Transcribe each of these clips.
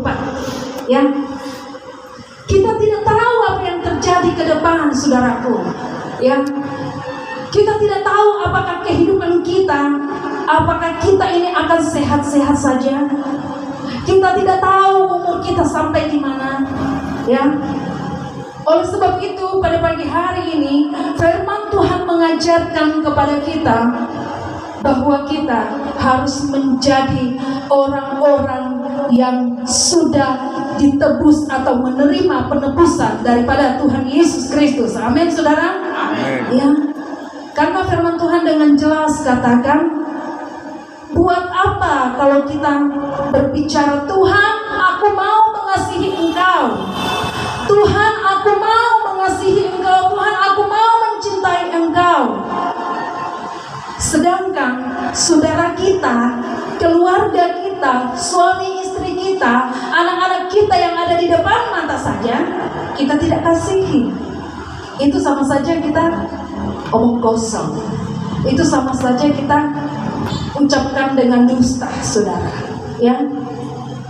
2024. Ya, kita tidak tahu apa yang terjadi ke depan, saudaraku. Ya, kita tidak tahu apakah kehidupan kita, apakah kita ini akan sehat-sehat saja. Kita tidak tahu umur kita sampai di mana. Ya, oleh sebab itu pada pagi hari ini firman Tuhan mengajarkan kepada kita bahwa kita harus menjadi orang-orang yang sudah ditebus atau menerima penebusan daripada Tuhan Yesus Kristus. Amin, saudara. Amin. Ya, karena firman Tuhan dengan jelas katakan, buat apa kalau kita berbicara, Tuhan, aku mau mengasihi Engkau, Tuhan, aku mau mengasihi Engkau, Tuhan, aku mau mencintai Engkau, sedangkan saudara kita, keluarga kita, suami istri kita, anak-anak kita yang ada di depan mata saja kita tidak kasihi. Itu sama saja kita omong kosong. Itu sama saja kita ucapkan dengan dusta, saudara. Ya,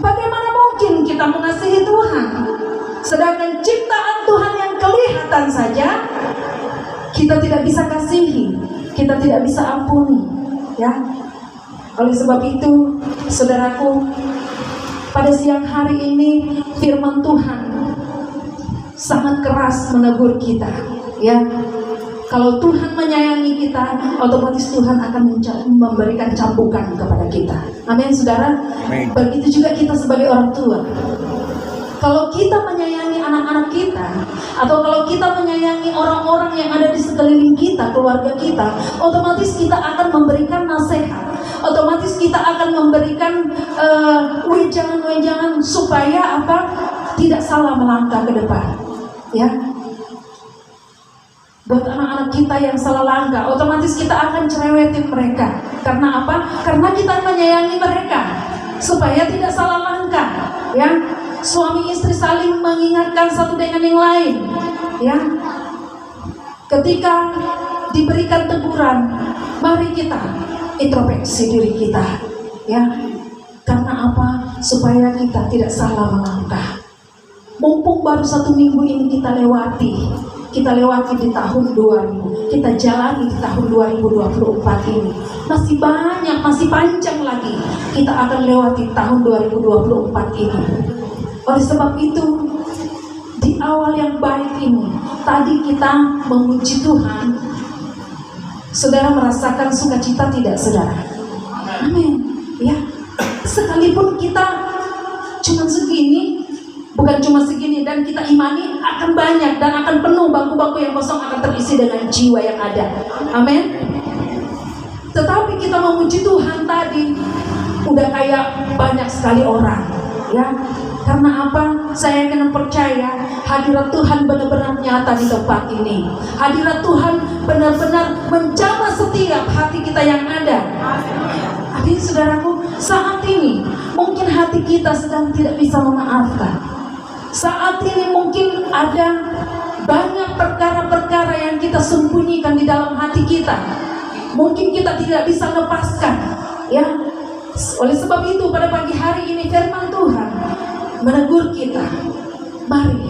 bagaimana mungkin kita mengasihi Tuhan, sedangkan ciptaan Tuhan yang kelihatan saja kita tidak bisa kasihi, kita tidak bisa ampuni. Ya, oleh sebab itu, saudaraku, pada siang hari ini firman Tuhan sangat keras menegur kita. Ya, kalau Tuhan menyayangi kita, otomatis Tuhan akan memberikan cambukan kepada kita. Amin, saudara. Amin. Begitu juga kita sebagai orang tua. Kalau kita menyayangi anak-anak kita, atau kalau kita menyayangi orang-orang yang ada di sekeliling kita, keluarga kita, otomatis kita akan memberikan nasihat, otomatis kita akan memberikan wejangan-wejangan supaya apa? Tidak salah melangkah ke depan. Ya, buat anak-anak kita yang salah langkah, otomatis kita akan cerewetin mereka. Karena apa? Karena kita menyayangi mereka supaya tidak salah langkah. Ya, suami istri saling mengingatkan satu dengan yang lain. Ya, ketika diberikan teguran, mari kita introspeksi diri kita. Ya, karena apa? Supaya kita tidak salah melangkah. Mumpung baru 1 minggu ini kita lewati di tahun 2000, kita jalani di tahun 2024 ini. Masih banyak, masih panjang lagi kita akan lewati tahun 2024 ini. Oleh sebab itu, di awal yang baik ini, tadi kita memuji Tuhan. Saudara merasakan sukacita tidak, saudara? Amin. Ya, sekalipun kita cuma segini, bukan cuma segini, dan kita imani akan banyak dan akan penuh, bangku-bangku yang kosong akan terisi dengan jiwa yang ada. Amin. Tetapi kita memuji Tuhan tadi udah kayak banyak sekali orang. Ya, karena apa? Saya akan percaya hadirat Tuhan benar-benar nyata di tempat ini. Hadirat Tuhan benar-benar menjamah setiap hati kita yang ada. Amin, saudaraku. Saat ini mungkin hati kita sedang tidak bisa memaafkan. Saat ini mungkin ada banyak perkara-perkara yang kita sembunyikan di dalam hati kita. Mungkin kita tidak bisa lepaskan. Ya, oleh sebab itu pada pagi hari ini firman Tuhan menegur kita. Mari,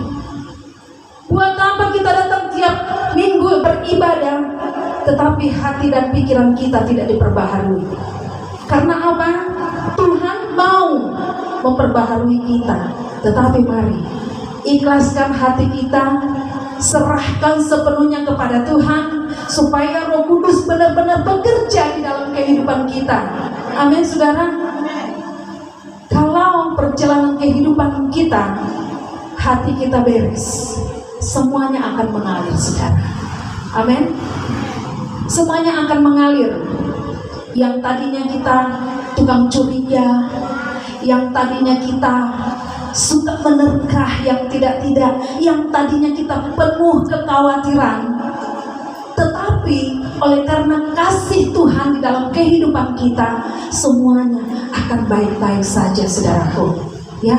buat apa kita datang tiap minggu beribadah, tetapi hati dan pikiran kita tidak diperbaharui? Karena apa? Tuhan mau memperbaharui kita. Tetapi mari ikhlaskan hati kita, serahkan sepenuhnya kepada Tuhan, supaya Roh Kudus benar-benar bekerja di dalam kehidupan kita. Amin, saudara. Kalau perjalanan kehidupan kita, hati kita beres, semuanya akan mengalir, saudara. Amin. Semuanya akan mengalir. Yang tadinya kita tukang curiga, yang tadinya kita suka menerkah yang tidak-tidak, yang tadinya kita penuh kekhawatiran, tetapi oleh karena kasih Tuhan di dalam kehidupan kita, semuanya akan baik-baik saja, saudaraku. Ya,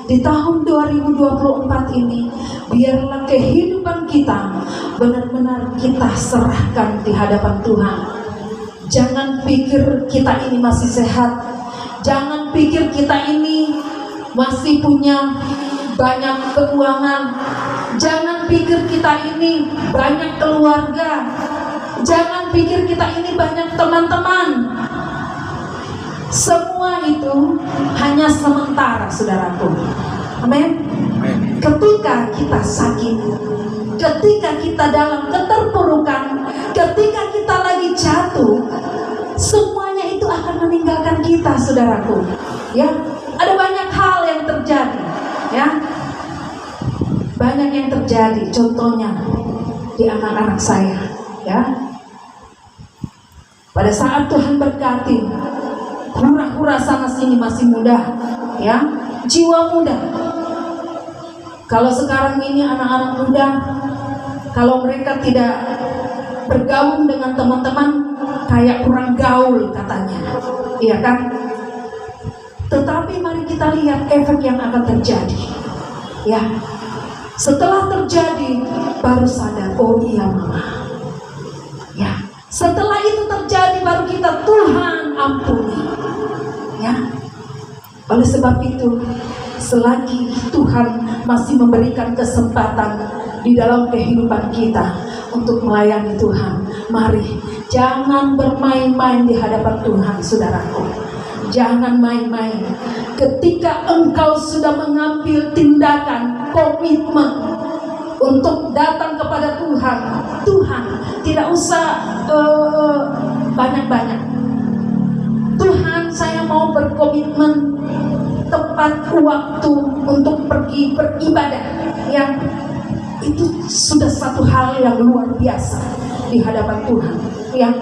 di tahun 2024 ini, biarlah kehidupan kita benar-benar kita serahkan di hadapan Tuhan. Jangan pikir kita ini masih sehat, jangan pikir kita ini masih punya banyak keuangan. Jangan pikir kita ini banyak keluarga. Jangan pikir kita ini banyak teman-teman. Semua itu hanya sementara, saudaraku. Amin. Ketika kita sakit, ketika kita dalam keterpurukan, ketika kita lagi jatuh, semuanya itu akan meninggalkan kita, saudaraku. Ya, ada banyak hal yang terjadi. Ya, banyak yang terjadi. Contohnya di anak-anak saya. Ya, pada saat Tuhan berkati, hura-hura sana sini masih muda, ya, jiwa muda. Kalau sekarang ini anak-anak muda, kalau mereka tidak bergabung dengan teman-teman, kayak kurang gaul katanya, iya kan? Tetapi mari kita lihat efek yang akan terjadi. Ya, setelah terjadi baru sadar, oh iya mama. Ya, setelah itu terjadi baru kita, Tuhan ampuni. Ya, oleh sebab itu, selagi Tuhan masih memberikan kesempatan di dalam kehidupan kita untuk melayani Tuhan, mari jangan bermain-main di hadapan Tuhan, saudaraku. Jangan main-main. Ketika engkau sudah mengambil tindakan, komitmen untuk datang kepada Tuhan, Tuhan tidak usah banyak-banyak. Tuhan, saya mau berkomitmen tepat waktu untuk pergi beribadah. Yang itu sudah satu hal yang luar biasa di hadapan Tuhan. Yang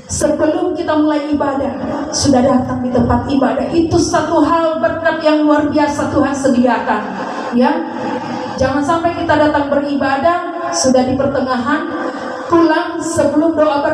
sebelum kita mulai ibadah sudah datang di tempat ibadah, itu satu hal berkat yang luar biasa Tuhan sediakan. Ya, jangan sampai kita datang beribadah sudah di pertengahan, pulang sebelum doa